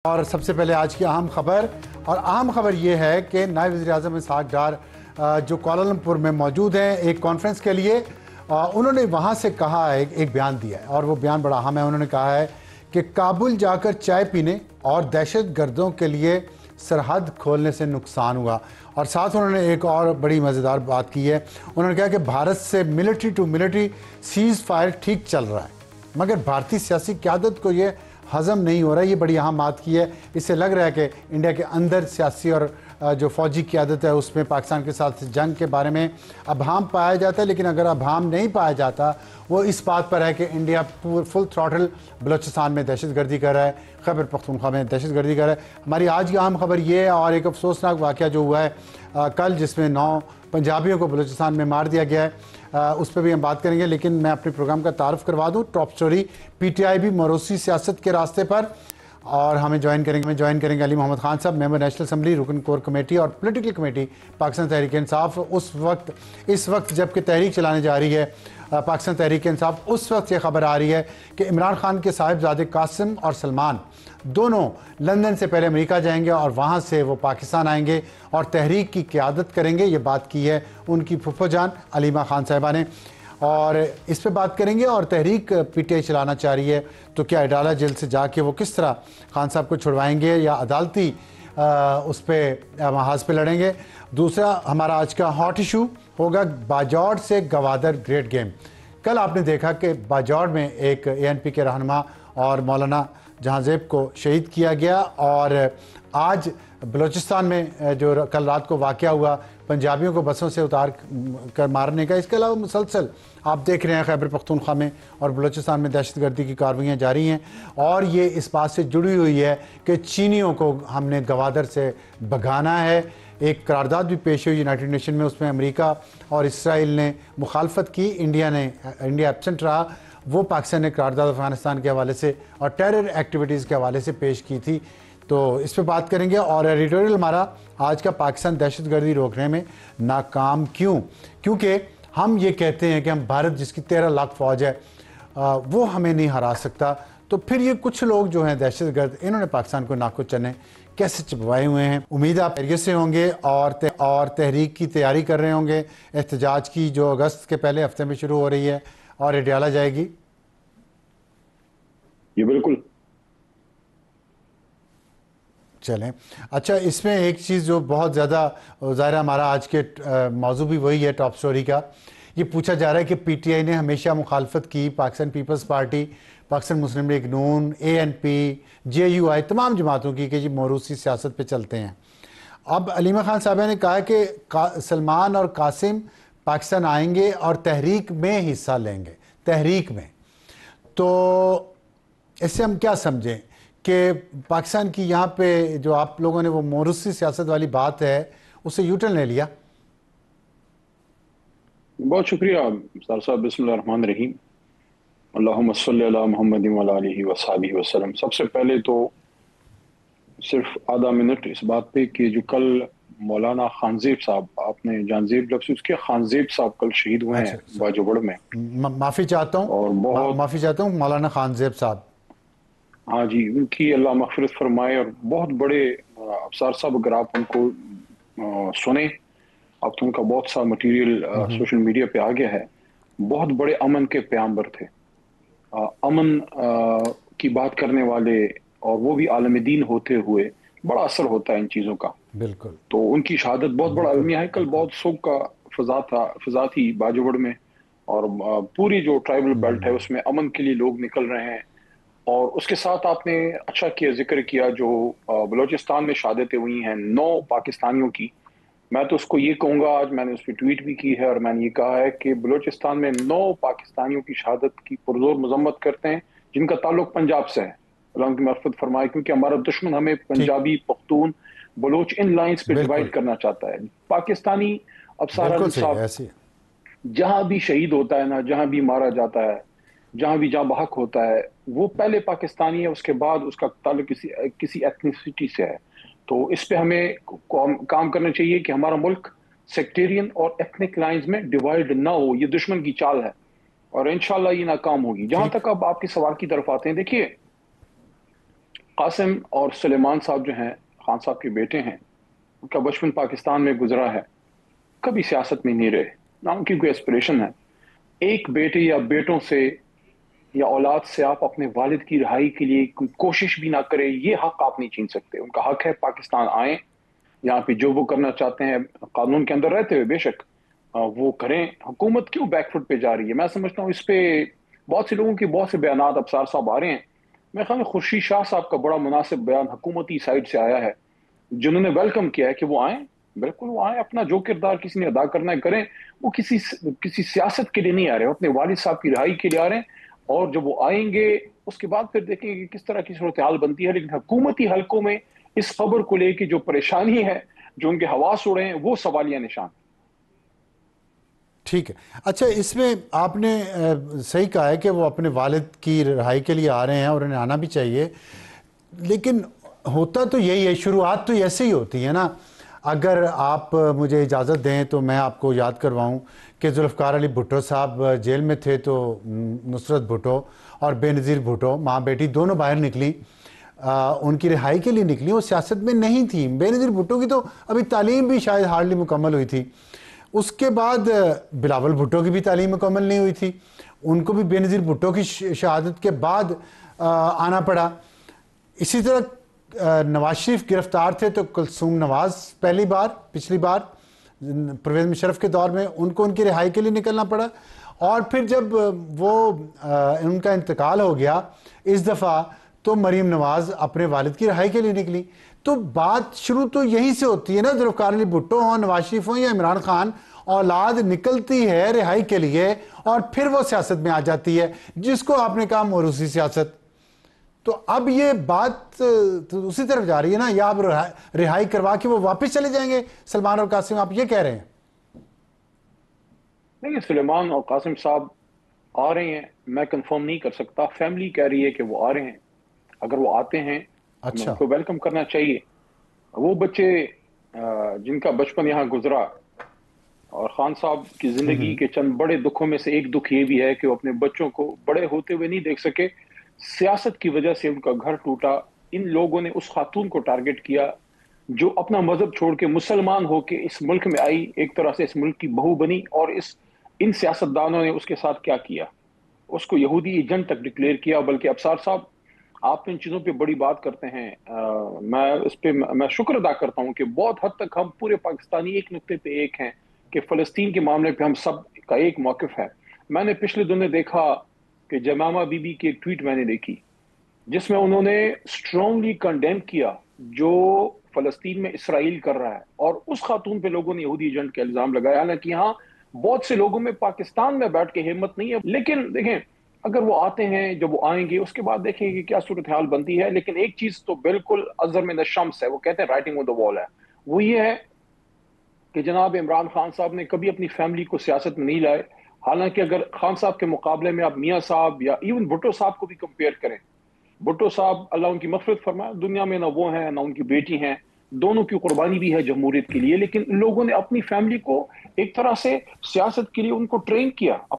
اور سب سے پہلے آج کی اہم خبر، اور اہم خبر یہ ہے کہ نائب وزیر اعظم اسحاق ڈار جو کوالالمپور میں موجود ہیں ایک کانفرنس کے لیے، انہوں نے وہاں سے کہا ہے، ایک بیان دیا ہے اور وہ بیان بڑا اہم ہے۔ انہوں نے کہا ہے کہ کابل جا کر چائے پینے اور دہشت گردوں کے لیے سرحد کھولنے سے نقصان ہوا، اور ساتھ انہوں نے ایک اور بڑی مزیدار بات کی ہے۔ انہوں نے کہا کہ بھارت سے military to military ceasefire ٹھیک چل رہا ہے، مگر بھارتی سیاسی قیادت کو یہ ہضم نہیں ہو رہا ہے۔ یہ بڑی اہم بات کی ہے۔ اس سے لگ رہا ہے کہ انڈیا کے اندر سیاسی اور جو فوجی قیادت ہے اس میں پاکستان کے ساتھ جنگ کے بارے میں ابہام پایا جاتا ہے، لیکن اگر ابہام نہیں پایا جاتا وہ اس بات پر ہے کہ انڈیا فل تھروٹل بلوچستان میں دہشت گردی کر رہا ہے، خیبر پختونخوا میں دہشت گردی کر رہا ہے۔ ہماری آج کی اہم خبر یہ ہے، اور ایک افسوسناک واقعہ جو ہوا ہے کل، جس میں 9 پنجابیوں کو بلوچستان میں مار دیا گیا ہے، اس پہ بھی ہم بات کریں گے، لیکن میں اپنے پروگرام کا تعارف کروا دوں۔ Top story, P T I بھی موروثی سیاست کے راستے پر، اور ہمیں جوائن کریں گے علی محمد خان صاحب، ممبر نیشنل اسمبلی، رکن کور کمیٹی اور پولیٹیکل کمیٹی پاکستان تحریک انصاف۔ اس وقت جب کہ تحریک چلانے جا رہی ہے پاکستان تحریک انصاف، اس وقت یہ خبر آ رہی ہے کہ عمران خان کے صاحبزادے قاسم اور سلمان دونوں لندن سے پہلے امریکہ جائیں گے اور وہاں سے وہ پاکستان آئیں گے اور تحریک کی قیادت کریں گے۔ یہ بات کی ہے ان کی پھپھو جان علیمہ خان صاحبہ نے، اور اس پہ بات کریں گے۔ اور تحریک پی ٹی آئی چلانا چاہ رہی ہے تو کیا اڈالہ جیل سے جا کے وہ کس طرح خان صاحب کو چھڑوائیں گے یا عدالتی اس پہ محاذ پہ لڑیں گے۔ دوسرا ہمارا آج کا ہاٹ ایشو ہوگا باجوڑ سے گوادر گریٹ گیم۔ کل آپ نے دیکھا کہ باجوڑ میں ایک اے این پی کے رہنما اور مولانا جہاں زیب کو شہید کیا گیا، اور آج بلوچستان میں جو کل رات کو واقعہ ہوا پنجابیوں کو بسوں سے اتار کر مارنے کا، اس کے علاوہ مسلسل آپ دیکھ رہے ہیں خیبر پختونخوا میں اور بلوچستان میں دہشت گردی کی کارروائیاں جاری ہیں، اور یہ اس بات سے جڑی ہوئی ہے کہ چینیوں کو ہم نے گوادر سے بھگانا ہے۔ ایک قرارداد بھی پیش ہوئی یونائٹڈ نیشن میں، اس میں امریکہ اور اسرائیل نے مخالفت کی، انڈیا ایبسنٹ رہا۔ وہ پاکستان نے قرارداد افغانستان کے حوالے سے اور ٹیرر ایکٹیویٹیز کے حوالے سے پیش کی تھی، تو اس پہ بات کریں گے۔ اور ایڈیٹوریل ہمارا آج کا پاکستان دہشت گردی روکنے میں ناکام کیوں؟ کیونکہ ہم یہ کہتے ہیں کہ ہم بھارت جس کی 13 لاکھ فوج ہے وہ ہمیں نہیں ہرا سکتا، تو پھر یہ کچھ لوگ جو ہیں دہشت گرد، انہوں نے پاکستان کو ناکو چنے کیسے چبوائے ہوئے ہیں۔ امید آپ خیریت سے ہوں گے اور تحریک کی تیاری کر رہے ہوں گے احتجاج کی، جو اگست کے پہلے ہفتے میں شروع ہو رہی ہے اور یہ ڈالا جائے گی۔ یہ بالکل چلیں اچھا، اس میں ایک چیز جو بہت زیادہ ظاہر ہمارا آج کے موضوع بھی وہی ہے ٹاپ سٹوری کا، یہ پوچھا جا رہا ہے کہ پی ٹی آئی نے ہمیشہ مخالفت کی، Pakistan Peoples Party, Pakistan Muslim League نون، A N P, J U I, تمام جماعتوں کی، کہ یہ موروثی سیاست پہ چلتے ہیں۔ اب علیمہ خان صاحبہ نے کہا کہ سلمان اور قاسم پاکستان آئیں گے اور تحریک میں حصہ لیں گے، تحریک میں، تو اس سے ہم کیا سمجھیں کہ پاکستان کی یہاں پہ جو آپ لوگوں نے وہ موروثی سیاست والی بات ہے اسے یوٹرن لے لیا؟ بہت شکریہ سر صاحب۔ بسم اللہ الرحمن الرحیم، اللہم صلی علی محمد وعلی آلہ وصحبہ وسلم۔ سب سے پہلے تو صرف آدھا منٹ اس بات پہ کہ جو کل مولانا خانزیب صاحب، آپ نے جانزیب لفظ اس کے، خانزیب صاحب کل شہید ہوئے ہیں باجوڑ میں۔ معافی چاہتا ہوں مولانا خانزیب صاحب۔ ہاں جی، ان کی اللہ مغفرت فرمائے، اور بہت بڑے افسر صاحب، اگر آپ ان کو سنیں، اب تو ان کا بہت سا مٹیریل سوشل میڈیا پہ آ گیا ہے، بہت بڑے امن کے پیامبر تھے، امن کی بات کرنے والے، اور وہ بھی عالم دین ہوتے ہوئے بڑا اثر ہوتا ہے ان چیزوں کا۔ بالکل، تو ان کی شہادت بہت بڑا المیہ ہے۔ کل بہت سوگ کا فضا تھی باجوڑ میں، اور پوری جو ٹرائبل بیلٹ ہے اس میں امن کے لیے لوگ نکل رہے ہیں۔ اور اس کے ساتھ آپ نے اچھا کیا، ذکر کیا جو بلوچستان میں شہادتیں ہوئی ہیں 9 پاکستانیوں کی۔ میں تو اس کو یہ کہوں گا، آج میں نے اس پہ ٹویٹ بھی کی ہے، اور میں نے یہ کہا ہے کہ بلوچستان میں 9 پاکستانیوں کی شہادت کی پرزور مذمت کرتے ہیں، جن کا تعلق پنجاب سے ہے، اللہ ان کی مغفرت فرمائے، کیونکہ ہمارا دشمن ہمیں پنجابی، پختون، بلوچ ان لائنز پہ ڈیوائیڈ کرنا چاہتا ہے۔ پاکستانی افسر صاحب جہاں بھی شہید ہوتا ہے نا، جہاں بھی مارا جاتا ہے، جہاں بھی جہاں بحق ہوتا ہے، وہ پہلے پاکستانی ہے، اس کے بعد اس کا تعلق کسی ایتھنیسٹی سے ہے۔ تو اس پہ ہمیں کام کرنا چاہیے کہ ہمارا ملک سیکٹیرین اور ایتھنک لائنز میں ڈیوائیڈ نہ ہو۔ یہ دشمن کی چال ہے اور انشاءاللہ یہ ناکام ہوگی۔ جہاں تک اب آپ کے سوال کی طرف آتے ہیں، دیکھیے قاسم اور سلیمان صاحب جو ہیں خان صاحب کے بیٹے ہیں، ان کا بچپن پاکستان میں گزرا ہے، کبھی سیاست میں نہیں رہے، نہ ان کی کوئی ایسپریشن ہے۔ ایک بیٹے یا بیٹوں سے یا اولاد سے آپ اپنے والد کی رہائی کے لیے کوئی کوشش بھی نہ کریں، یہ حق آپ نہیں چھین سکتے۔ ان کا حق ہے پاکستان آئیں، یہاں پہ جو وہ کرنا چاہتے ہیں قانون کے اندر رہتے ہوئے بے شک وہ کریں۔ حکومت کیوں بیک فٹ پہ جا رہی ہے؟ میں سمجھتا ہوں اس پہ بہت سے لوگوں کے بہت سے بیانات ابصار صاحب آ رہے ہیں۔ میں خیال میں خورشید شاہ صاحب کا بڑا مناسب بیان حکومتی سائٹ سے آیا ہے، جنہوں نے ویلکم کیا ہے کہ وہ آئیں، بالکل وہ آئیں، اپنا جو کردار کسی نے ادا کرنا ہے کریں۔ وہ کسی سیاست کے لیے نہیں آ رہے، اپنے والد صاحب کی رہائی کے لیے آ رہے ہیں، اور جب وہ آئیں گے اس کے بعد پھر دیکھیں گے کہ کس طرح کی صورتحال بنتی ہے۔ لیکن حکومتی حلقوں میں اس خبر کو لے کے جو پریشانی ہے، جو ان کے حواس اڑے ہیں، وہ سوالیہ نشان۔ ٹھیک ہے، اچھا اس میں آپ نے صحیح کہا ہے کہ وہ اپنے والد کی رہائی کے لیے آ رہے ہیں اور انہیں آنا بھی چاہیے، لیکن ہوتا تو یہی ہے، شروعات تو ایسے ہی ہوتی ہے نا۔ اگر آپ مجھے اجازت دیں تو میں آپ کو یاد کرواؤں کہ ذوالفقار علی بھٹو صاحب جیل میں تھے تو نصرت بھٹو اور بے نظیر بھٹو ماں بیٹی دونوں باہر نکلی، ان کی رہائی کے لیے نکلی، وہ سیاست میں نہیں تھیں۔ بے نظیر بھٹو کی تو ابھی تعلیم بھی شاید ہارڈلی مکمل ہوئی تھی، اس کے بعد بلاول بھٹو کی بھی تعلیم مکمل نہیں ہوئی تھی، ان کو بھی بے نظیر بھٹو کی شہادت کے بعد آنا پڑا۔ اسی طرح نواز شریف گرفتار تھے تو کلثوم نواز پچھلی بار پرویز مشرف کے دور میں ان کو ان کی رہائی کے لیے نکلنا پڑا، اور پھر جب وہ ان کا انتقال ہو گیا اس دفعہ تو مریم نواز اپنے والد کی رہائی کے لیے نکلی۔ تو بات شروع تو یہیں سے ہوتی ہے نا، ذوالفقار علی بھٹو ہوں، نواز شریف ہوں یا عمران خان، اولاد نکلتی ہے رہائی کے لیے اور پھر وہ سیاست میں آ جاتی ہے، جس کو آپ نے کہا موروثی سیاست۔ تو اب یہ بات اسی طرف جا رہی ہے نا، یا اب رہائی کروا کے وہ واپس چلے جائیں گے سلمان اور قاسم، آپ یہ کہہ رہے ہیں؟ نہیں، سلیمان اور قاسم صاحب آ رہے ہیں، میں کنفرم نہیں کر سکتا، فیملی کہہ رہی ہے کہ وہ آ رہے ہیں۔ اگر وہ آتے ہیں ہمیں ان اچھا، کو ویلکم کرنا چاہیے۔ وہ بچے جن کا بچپن یہاں گزرا، اور خان صاحب کی زندگی کے چند بڑے دکھوں میں سے ایک دکھ یہ بھی ہے کہ وہ اپنے بچوں کو بڑے ہوتے ہوئے نہیں دیکھ سکے، سیاست کی وجہ سے ان کا گھر ٹوٹا۔ ان لوگوں نے اس خاتون کو ٹارگٹ کیا جو اپنا مذہب چھوڑ کے مسلمان ہو کے اس ملک میں آئی، ایک طرح سے اس ملک کی بہو بنی، اور ان سیاستدانوں نے اس کے ساتھ کیا کیا، اس کو یہودی ایجنٹ تک ڈکلیئر کیا۔ بلکہ ابصار صاحب آپ ان چیزوں پہ بڑی بات کرتے ہیں، میں اس پہ میں شکر ادا کرتا ہوں کہ بہت حد تک ہم پورے پاکستانی ایک نقطے پہ ایک ہیں کہ فلسطین کے معاملے پہ ہم سب کا ایک موقف ہے۔ میں نے پچھلے دنوں دیکھا کہ جمامہ بی بی کی ایک ٹویٹ میں نے دیکھی جس میں انہوں نے اسٹرانگلی کنڈیم کیا جو فلسطین میں اسرائیل کر رہا ہے، اور اس خاتون پہ لوگوں نے یہودی ایجنٹ کا الزام لگایا۔ حالانکہ ہاں بہت سے لوگوں میں پاکستان میں بیٹھ کے ہمت نہیں ہے، لیکن دیکھیں اگر وہ آتے ہیں، جب وہ آئیں گے اس کے بعد دیکھیں گے کیا صورتحال بنتی ہے۔ لیکن ایک چیز تو بالکل ازر من الشمس ہے، وہ کہتے ہیں رائٹنگ آن دا وال ہے، وہ یہ ہے کہ جناب عمران خان صاحب نے کبھی اپنی فیملی کو سیاست میں نہیں لائے۔ حالانکہ اگر خان صاحب کے مقابلے میں آپ میاں صاحب یا ایون بھٹو صاحب کو بھی کمپیئر کریں، بھٹو صاحب اللہ ان کی مغفرت فرمائے، دنیا میں نہ وہ ہیں نہ ان کی بیٹی ہیں، دونوں کی قربانی بھی ہے جمہوریت کے لیے، لیکن لوگوں نے اپنی فیملی کو ایک طرح سے سیاست کے لیے ان کو ٹرین کیا۔